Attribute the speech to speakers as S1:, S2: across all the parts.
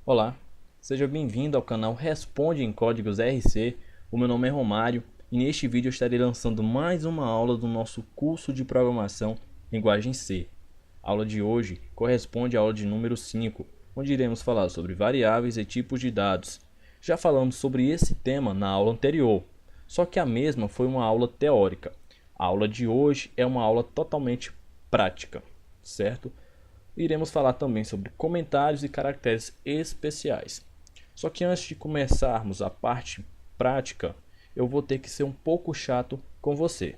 S1: Olá, seja bem-vindo ao canal Responde em Códigos RC. O meu nome é Romário e neste vídeo eu estarei lançando mais uma aula do nosso curso de programação Linguagem C. A aula de hoje corresponde à aula de número 5, onde iremos falar sobre variáveis e tipos de dados. Já falamos sobre esse tema na aula anterior, só que a mesma foi uma aula teórica. A aula de hoje é uma aula totalmente prática, certo? Iremos falar também sobre comentários e caracteres especiais. Só que antes de começarmos a parte prática, eu vou ter que ser um pouco chato com você.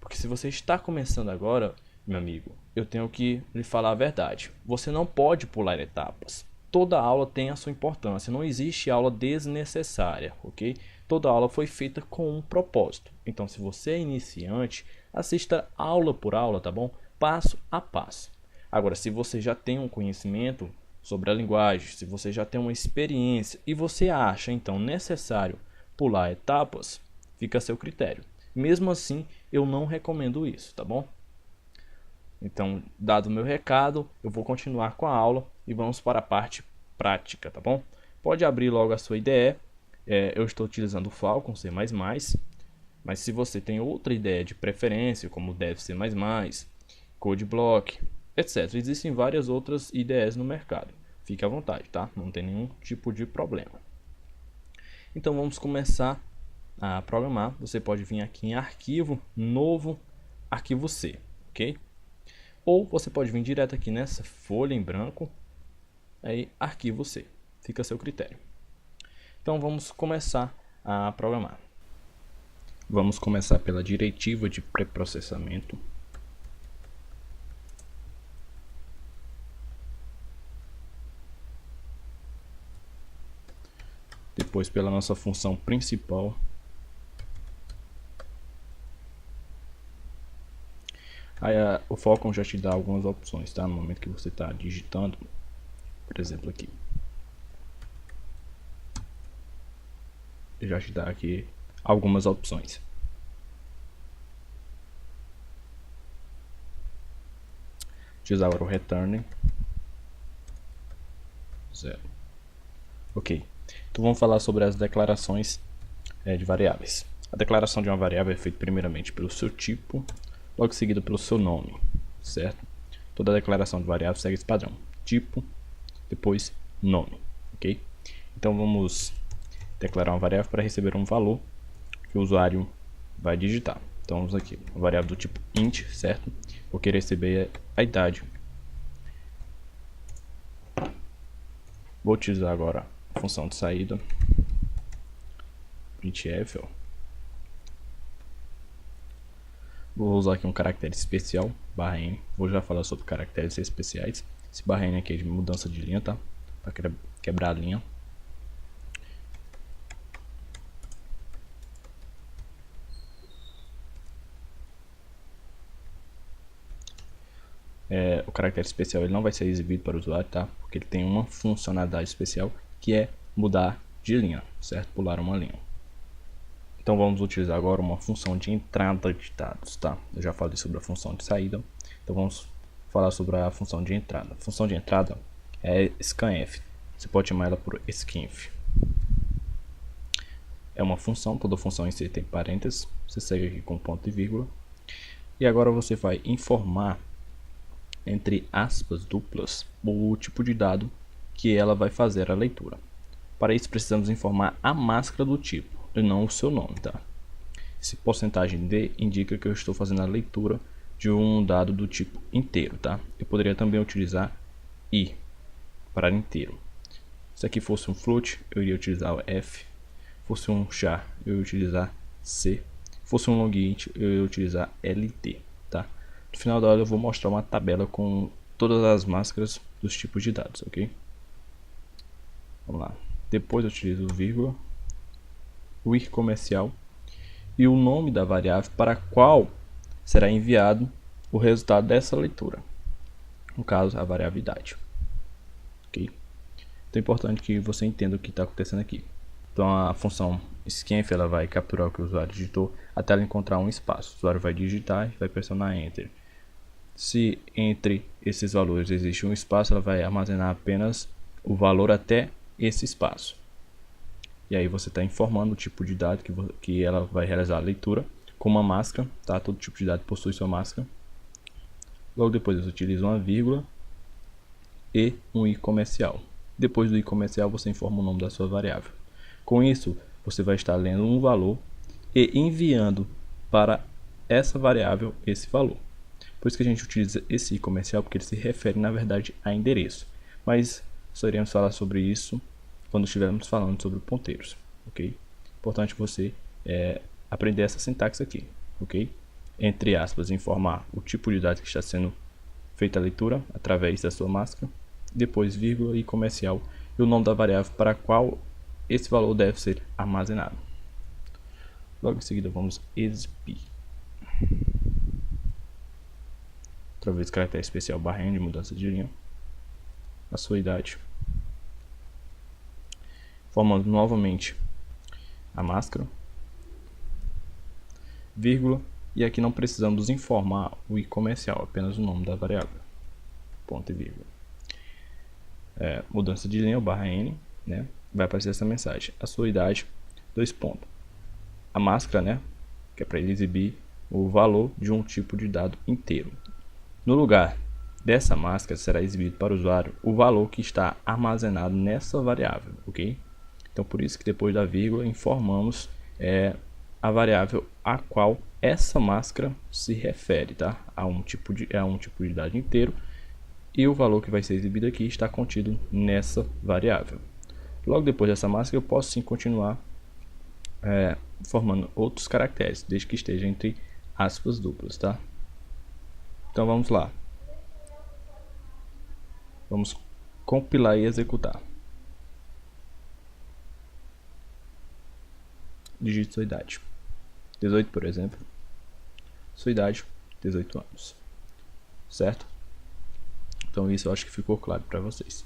S1: Porque se você está começando agora, meu amigo, eu tenho que lhe falar a verdade. Você não pode pular etapas. Toda aula tem a sua importância, não existe aula desnecessária, ok? Toda aula foi feita com um propósito. Então, se você é iniciante, assista aula por aula, tá bom? Passo a passo. Agora, se você já tem um conhecimento sobre a linguagem, se você já tem uma experiência e você acha então necessário pular etapas, fica a seu critério. Mesmo assim, eu não recomendo isso, tá bom? Então, dado o meu recado, eu vou continuar com a aula e vamos para a parte prática, tá bom? Pode abrir logo a sua IDE. Eu estou utilizando o Falcon C++, mas se você tem outra ideia de preferência, como Dev C++, CodeBlock, etc. Existem várias outras IDEs no mercado. Fique à vontade, tá? Não tem nenhum tipo de problema. Então vamos começar a programar. Você pode vir aqui em arquivo, novo, arquivo C, ok? Ou você pode vir direto aqui nessa folha em branco, aí arquivo C. Fica a seu critério. Então vamos começar a programar. Vamos começar pela diretiva de pré-processamento. Depois pela nossa função principal. Aí o Falcon já te dá algumas opções, tá? No momento que você está digitando, por exemplo aqui. Ele já te dá aqui algumas opções. Utilizar agora o return 0. Ok. Então vamos falar sobre as declarações de variáveis. A declaração de uma variável é feita primeiramente pelo seu tipo, logo seguido pelo seu nome, certo? Toda declaração de variável segue esse padrão: tipo, depois nome, ok? Então vamos declarar uma variável para receber um valor que o usuário vai digitar. Então vamos aqui, uma variável do tipo int, certo? Vou querer receber a idade. Vou utilizar agora a função de saída printf. Vou usar aqui um caractere especial, /n. Vou já falar sobre caracteres especiais. Esse /n aqui é de mudança de linha, tá? Para quebrar a linha. O caractere especial ele não vai ser exibido para o usuário, tá? Porque ele tem uma funcionalidade especial que é mudar de linha, certo? Pular uma linha. Então vamos utilizar agora uma função de entrada de dados, tá? Eu já falei sobre a função de saída, então vamos falar sobre a função de entrada. A função de entrada é scanf. Você pode chamar ela por scanf. É uma função, toda função em si tem parênteses. Você segue aqui com ponto e vírgula. E agora você vai informar entre aspas duplas o tipo de dado que ela vai fazer a leitura. Para isso precisamos informar a máscara do tipo e não o seu nome, tá? Esse porcentagem D indica que eu estou fazendo a leitura de um dado do tipo inteiro, tá? Eu poderia também utilizar I para inteiro. Se aqui fosse um float, eu iria utilizar o F. Fosse um char, eu ia utilizar C. Fosse um long int, eu ia utilizar LT, tá? No final da aula eu vou mostrar uma tabela com todas as máscaras dos tipos de dados, ok? Vamos lá. Depois eu utilizo o vírgula, o ir comercial e o nome da variável para a qual será enviado o resultado dessa leitura. No caso, a variável idade. Ok? Então é importante que você entenda o que está acontecendo aqui. Então a função scanf ela vai capturar o que o usuário digitou até ela encontrar um espaço. O usuário vai digitar e vai pressionar Enter. Se entre esses valores existe um espaço, ela vai armazenar apenas o valor até esse espaço. E aí você está informando o tipo de dado que ela vai realizar a leitura com uma máscara, tá? Todo tipo de dado possui sua máscara. Logo depois você utiliza uma vírgula e um i comercial. Depois do i comercial você informa o nome da sua variável. Com isso você vai estar lendo um valor e enviando para essa variável esse valor. Por isso que a gente utiliza esse i comercial, porque ele se refere na verdade a endereço. Mas só iremos falar sobre isso quando estivermos falando sobre ponteiros, ok? Importante você aprender essa sintaxe aqui, ok? Entre aspas, informar o tipo de dado que está sendo feita a leitura através da sua máscara, depois vírgula e comercial e o nome da variável para a qual esse valor deve ser armazenado. Logo em seguida vamos exibir. Outra vez caractere especial /n de mudança de linha, a sua idade, formando novamente a máscara, vírgula, e aqui não precisamos informar o i comercial, apenas o nome da variável, ponto e vírgula. Mudança de linha, o /n, né? Vai aparecer essa mensagem, a sua idade, 2 pontos. A máscara, né? Que é para ele exibir o valor de um tipo de dado inteiro. No lugar dessa máscara será exibido para o usuário o valor que está armazenado nessa variável, ok? Então por isso que depois da vírgula informamos a variável a qual essa máscara se refere, tá? A um tipo de dado inteiro, e o valor que vai ser exibido aqui está contido nessa variável. Logo depois dessa máscara eu posso sim continuar formando outros caracteres, desde que esteja entre aspas duplas, tá? Então vamos lá. Vamos compilar e executar. Digite sua idade. 18, por exemplo. Sua idade, 18 anos. Certo? Então isso eu acho que ficou claro para vocês.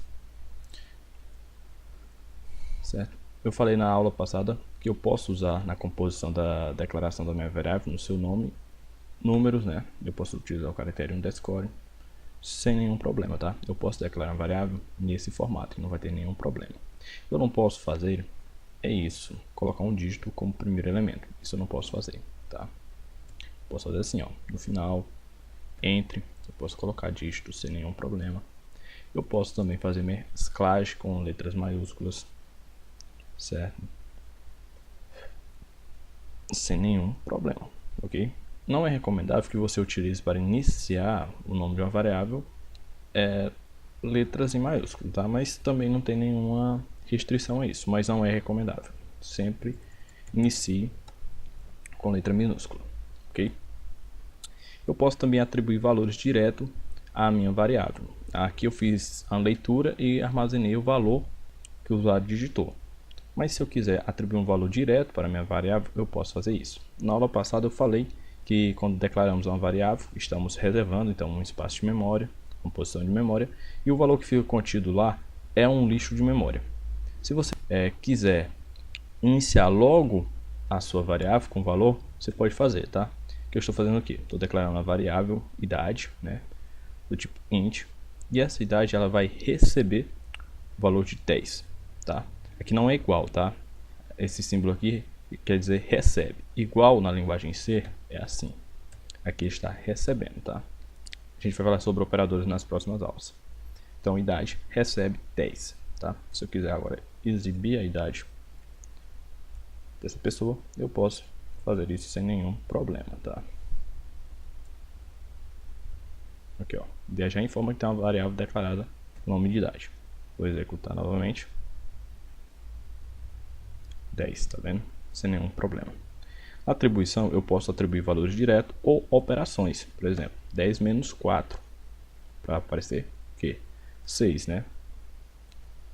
S1: Certo? Eu falei na aula passada que eu posso usar na composição da declaração da minha variável, no seu nome, números, né? Eu posso utilizar o caractere underscore sem nenhum problema, tá? Eu posso declarar uma variável nesse formato e não vai ter nenhum problema. Eu não posso fazer isso, colocar um dígito como primeiro elemento. Isso eu não posso fazer, tá? Posso fazer assim, ó, no final, entre, eu posso colocar dígito sem nenhum problema. Eu posso também fazer mesclagem com letras maiúsculas, certo? Sem nenhum problema, ok? Não é recomendável que você utilize para iniciar o nome de uma variável letras em maiúsculo, tá? Mas também não tem nenhuma restrição a isso, mas não é recomendável. Sempre inicie com letra minúscula, ok? Eu posso também atribuir valores direto à minha variável. Aqui eu fiz a leitura e armazenei o valor que o usuário digitou. Mas se eu quiser atribuir um valor direto para a minha variável, eu posso fazer isso. Na aula passada eu falei que quando declaramos uma variável, estamos reservando então um espaço de memória, uma posição de memória, e o valor que fica contido lá é um lixo de memória. Se você quiser iniciar logo a sua variável com valor, você pode fazer, tá? O que eu estou fazendo aqui? Estou declarando a variável idade, né, do tipo int, e essa idade ela vai receber o valor de 10, tá? Aqui não é igual, tá? Esse símbolo aqui quer dizer recebe. Igual na linguagem C é assim. Aqui está recebendo, tá? A gente vai falar sobre operadores nas próximas aulas. Então, idade recebe 10, tá? Se eu quiser agora exibir a idade dessa pessoa, eu posso fazer isso sem nenhum problema, tá? Aqui, ó. Já informa que tem uma variável declarada nome de idade. Vou executar novamente. 10, tá vendo? Sem nenhum problema. Atribuição, eu posso atribuir valores diretos ou operações. Por exemplo, 10 menos 4. Para aparecer o quê? 6, né?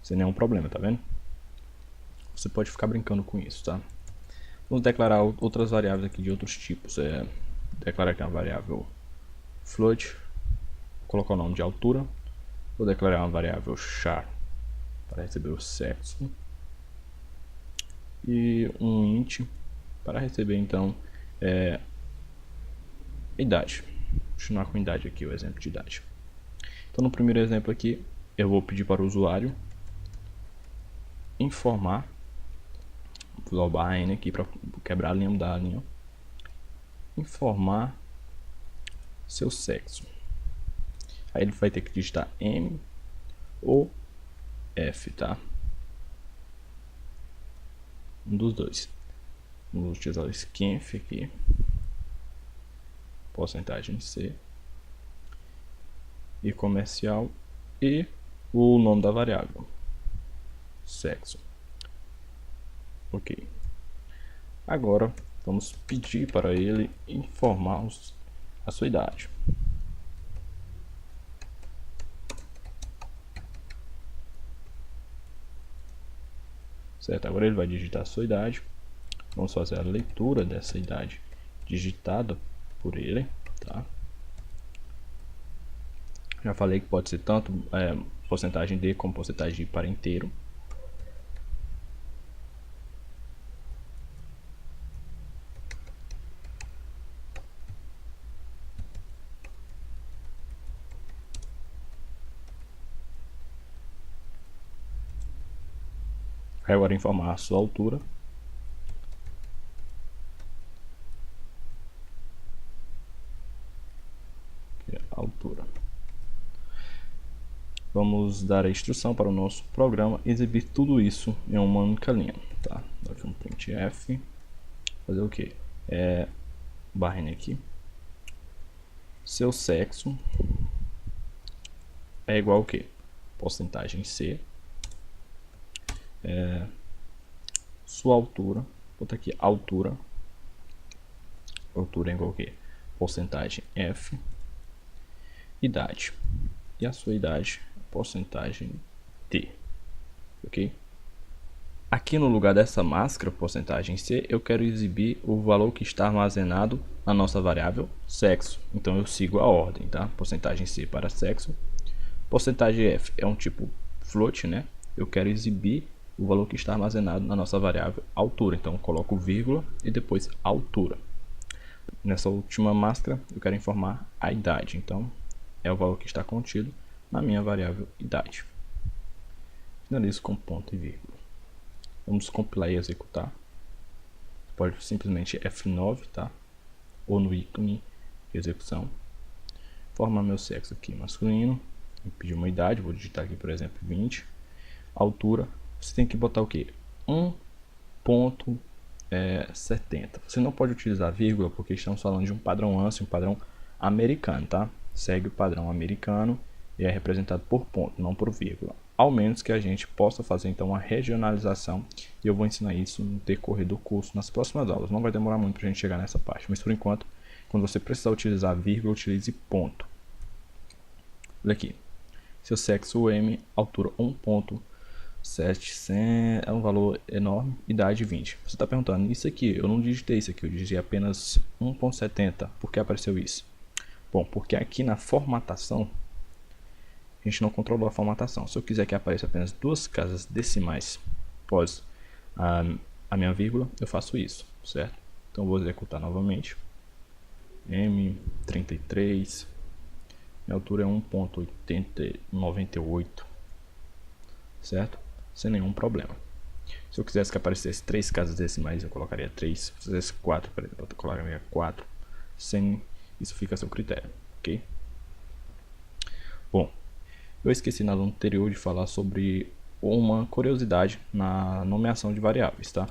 S1: Sem nenhum problema, tá vendo? Você pode ficar brincando com isso, tá? Vamos declarar outras variáveis aqui de outros tipos. Declarar aqui uma variável float. Vou colocar o nome de altura. Vou declarar uma variável char para receber o sexo. E um int para receber então idade. Vou continuar com idade aqui, o exemplo de idade. Então no primeiro exemplo aqui eu vou pedir para o usuário informar, vou usar o barra N aqui para quebrar a linha da linha, informar seu sexo. Aí ele vai ter que digitar M ou F, tá? Um dos dois. Vamos utilizar o scanf aqui, porcentagem C, e comercial, e o nome da variável, sexo. Ok. Agora vamos pedir para ele informar a sua idade. Certo? Agora ele vai digitar a sua idade. Vamos fazer a leitura dessa idade digitada por ele, tá? Já falei que pode ser tanto porcentagem D como porcentagem I para inteiro. Agora informar a sua altura. Altura. Vamos dar a instrução para o nosso programa exibir tudo isso em uma única linha, tá? Aqui um printf, fazer o que? Barra N aqui. Seu sexo é igual ao que? Porcentagem C. Sua altura, vou botar aqui altura. Altura é igual ao que? Porcentagem F. Idade. E a sua idade, porcentagem T. Ok? Aqui no lugar dessa máscara, porcentagem C, eu quero exibir o valor que está armazenado na nossa variável sexo. Então eu sigo a ordem, tá? Porcentagem C para sexo. Porcentagem F é um tipo float, né? Eu quero exibir o valor que está armazenado na nossa variável altura. Então eu coloco vírgula e depois altura. Nessa última máscara eu quero informar a idade. Então é o valor que está contido na minha variável idade. Finalizo com ponto e vírgula. Vamos compilar e executar. Pode simplesmente F9, tá? Ou no ícone de execução. Formar meu sexo aqui masculino. Vou pedir uma idade, vou digitar aqui por exemplo 20. Altura, você tem que botar o que? 1.70. Você não pode utilizar vírgula porque estamos falando de um padrão ANSI, um padrão americano, tá? Segue o padrão americano e é representado por ponto, não por vírgula. Ao menos que a gente possa fazer então uma regionalização, e eu vou ensinar isso no decorrer do curso nas próximas aulas. Não vai demorar muito para a gente chegar nessa parte, mas por enquanto, quando você precisar utilizar vírgula, utilize ponto. Olha aqui, seu sexo M, altura 1.700, é um valor enorme, idade 20. Você está perguntando, isso aqui, eu não digitei isso aqui, eu digitei apenas 1.70, por que apareceu isso? Bom, porque aqui na formatação, a gente não controlou a formatação. Se eu quiser que apareça apenas duas casas decimais após a minha vírgula, eu faço isso, certo? Então eu vou executar novamente. M33, minha altura é 1.98, certo? Sem nenhum problema. Se eu quisesse que aparecesse 3 casas decimais, eu colocaria 3. Se eu quisesse 4, por exemplo, eu colocaria 4. Sem isso fica a seu critério, ok? Bom, eu esqueci na aula anterior de falar sobre uma curiosidade na nomeação de variáveis, tá?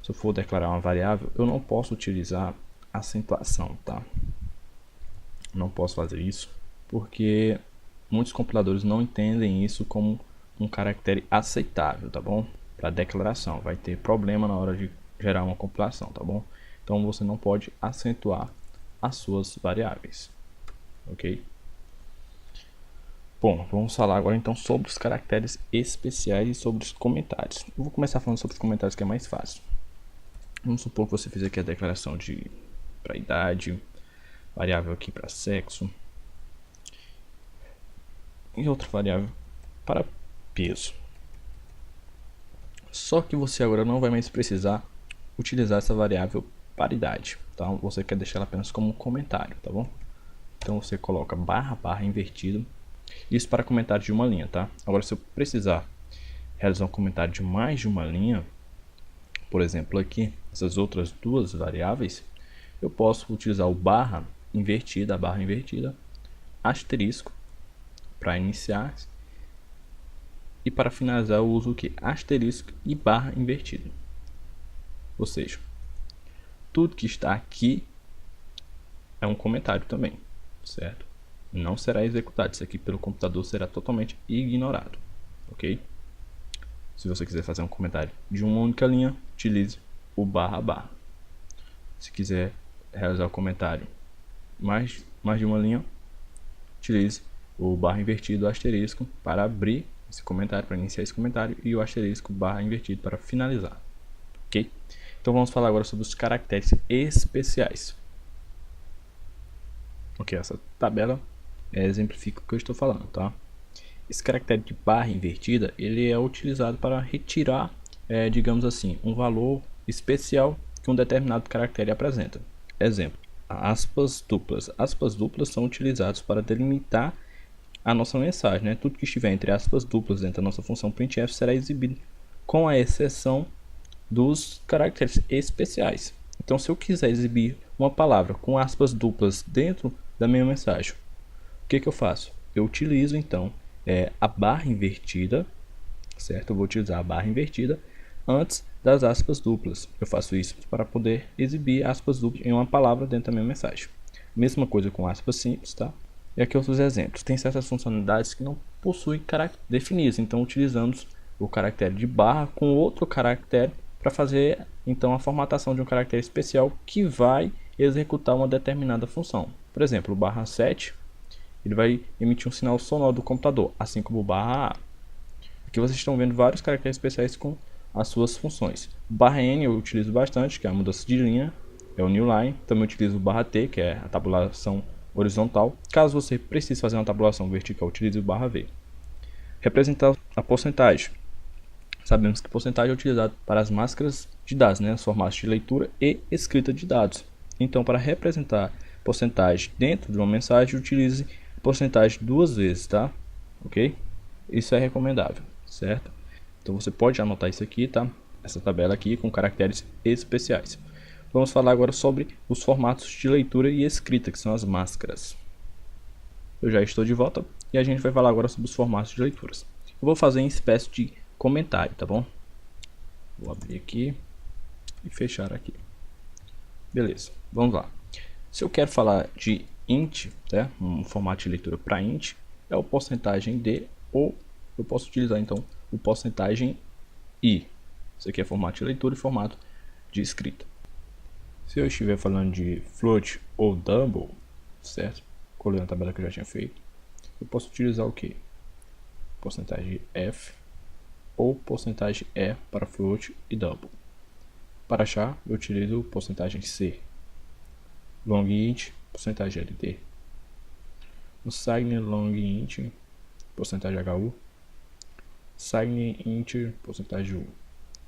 S1: Se eu for declarar uma variável, eu não posso utilizar acentuação, tá? Não posso fazer isso porque muitos compiladores não entendem isso como um caractere aceitável, tá bom? Para declaração, vai ter problema na hora de gerar uma compilação, tá bom? Então você não pode acentuar as suas variáveis, ok? Bom, vamos falar agora então sobre os caracteres especiais e sobre os comentários. Eu vou começar falando sobre os comentários que é mais fácil. Vamos supor que você fez aqui a declaração para idade, variável aqui para sexo e outra variável para peso. Só que você agora não vai mais precisar utilizar essa variável para idade, tá? Você quer deixar ela apenas como um comentário, tá bom? Então você coloca barra invertido. Isso para comentários de uma linha, tá? Agora se eu precisar realizar um comentário de mais de uma linha, por exemplo aqui, essas outras duas variáveis, eu posso utilizar o barra invertida, asterisco para iniciar, e para finalizar eu uso o que? Asterisco e barra invertida. Ou seja, tudo que está aqui é um comentário também, certo? Não será executado, isso aqui pelo computador será totalmente ignorado, ok? Se você quiser fazer um comentário de uma única linha, utilize o barra barra. Se quiser realizar o comentário mais de uma linha, utilize o barra invertido asterisco para abrir esse comentário, para iniciar esse comentário, e o asterisco barra invertido para finalizar, ok? Então vamos falar agora sobre os caracteres especiais. Ok, essa tabela exemplifica o que eu estou falando, tá? Esse caractere de barra invertida, ele é utilizado para retirar, digamos assim, um valor especial que um determinado caractere apresenta. Exemplo, aspas duplas. Aspas duplas são utilizados para delimitar a nossa mensagem, né? Tudo que estiver entre aspas duplas dentro da nossa função printf será exibido, com a exceção dos caracteres especiais. Então, se eu quiser exibir uma palavra com aspas duplas dentro da minha mensagem, o que eu faço? Eu utilizo então a barra invertida, certo? Eu vou utilizar a barra invertida antes das aspas duplas. Eu faço isso para poder exibir aspas duplas em uma palavra dentro da minha mensagem. Mesma coisa com aspas simples, tá? E aqui outros exemplos. Tem certas funcionalidades que não possuem caracteres definidos, então utilizamos o caractere de barra com outro caractere para fazer então a formatação de um caractere especial que vai executar uma determinada função. Por exemplo, o barra 7 ele vai emitir um sinal sonoro do computador, assim como o barra A. Aqui vocês estão vendo vários caracteres especiais com as suas funções. O barra N eu utilizo bastante, que é a mudança de linha, é o new line. Também utilizo o barra T, que é a tabulação horizontal. Caso você precise fazer uma tabulação vertical, utilize o barra V. Representar a porcentagem. Sabemos que porcentagem é utilizado para as máscaras de dados, né, os formatos de leitura e escrita de dados. Então, para representar porcentagem dentro de uma mensagem, utilize porcentagem duas vezes, tá? Ok? Isso é recomendável, certo? Então você pode anotar isso aqui, tá? Essa tabela aqui com caracteres especiais. Vamos falar agora sobre os formatos de leitura e escrita, que são as máscaras. Eu já estou de volta e a gente vai falar agora sobre os formatos de leituras. Eu vou fazer em espécie de comentário, tá bom? Vou abrir aqui e fechar aqui. Beleza, vamos lá. Se eu quero falar de int, né, um formato de leitura para int, é o porcentagem de, ou eu posso utilizar então o porcentagem i. Isso aqui é formato de leitura e formato de escrita. Se eu estiver falando de float ou double, certo? Colei a tabela que eu já tinha feito. Eu posso utilizar o que? Porcentagem f ou porcentagem e para float e double. Para char, eu utilizo porcentagem c. Long int, porcentagem ld. No signe long int, porcentagem hu. Signe int, porcentagem u.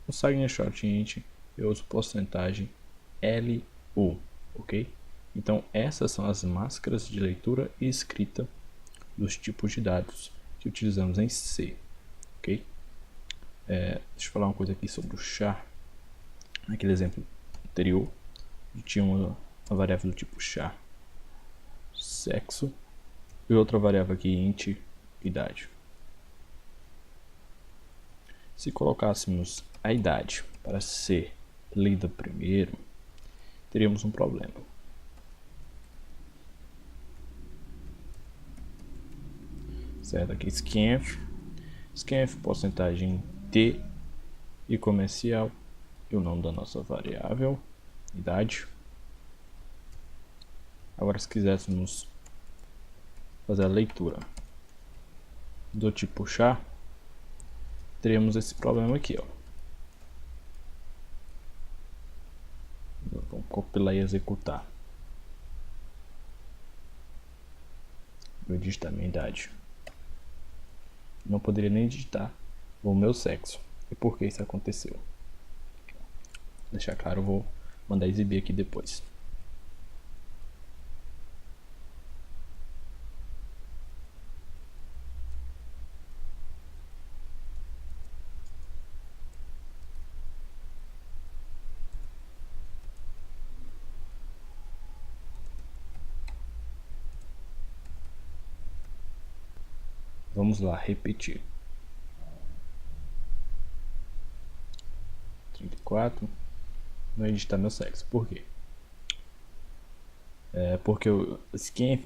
S1: No signe short int, eu uso porcentagem lu, ok? Então essas são as máscaras de leitura e escrita dos tipos de dados que utilizamos em C, ok? Deixa eu falar uma coisa aqui sobre o char. Naquele exemplo anterior, tinha uma variável do tipo char sexo e outra variável aqui int idade. Se colocássemos a idade para ser lida primeiro, teríamos um problema. Certo, aqui scanf, porcentagem t e comercial e o nome da nossa variável, idade. Agora se quiséssemos fazer a leitura do tipo char, teríamos esse problema aqui, ó. Vamos compilar e executar. Eu digitar minha idade. Não poderia nem digitar o meu sexo. E por que isso aconteceu? Vou deixar claro, eu vou mandar exibir aqui depois. Vamos lá, repetir. 34. Não editar meu sexo. Por quê? Porque o scan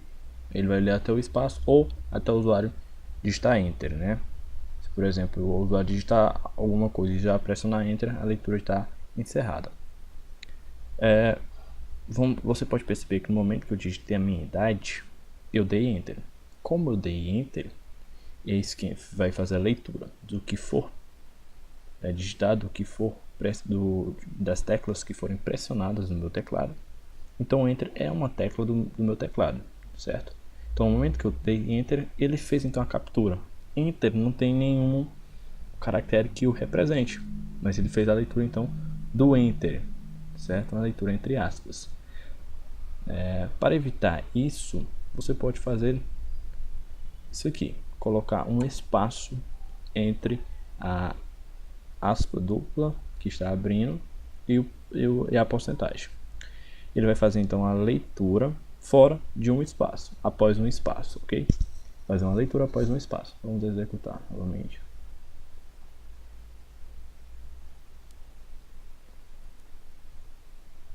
S1: ele vai ler até o espaço ou até o usuário digitar Enter, né? Se, por exemplo, o usuário digitar alguma coisa e já pressionar Enter, a leitura está encerrada. Você pode perceber que no momento que eu digitei a minha idade, eu dei Enter. Como eu dei Enter, e a scan vai fazer a leitura do que for digitado, do que for das teclas que forem pressionadas no meu teclado. Então Enter é uma tecla do meu teclado, certo? Então no momento que eu dei Enter, ele fez então a captura. Enter não tem nenhum caractere que o represente, mas ele fez a leitura então do Enter, certo? Uma leitura entre aspas. Para evitar isso, você pode fazer isso aqui, colocar um espaço entre a aspa dupla que está abrindo e a porcentagem. Ele vai fazer então a leitura fora de um espaço, após um espaço, ok? Fazer uma leitura após um espaço. Vamos executar novamente.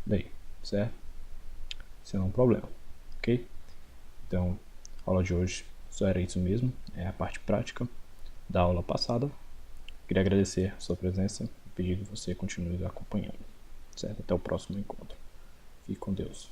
S1: Daí, certo? Isso não é um problema, ok? Então, a aula de hoje só era isso mesmo, é a parte prática da aula passada. Queria agradecer a sua presença e pedir que você continue acompanhando, certo? Até o próximo encontro. Fique com Deus.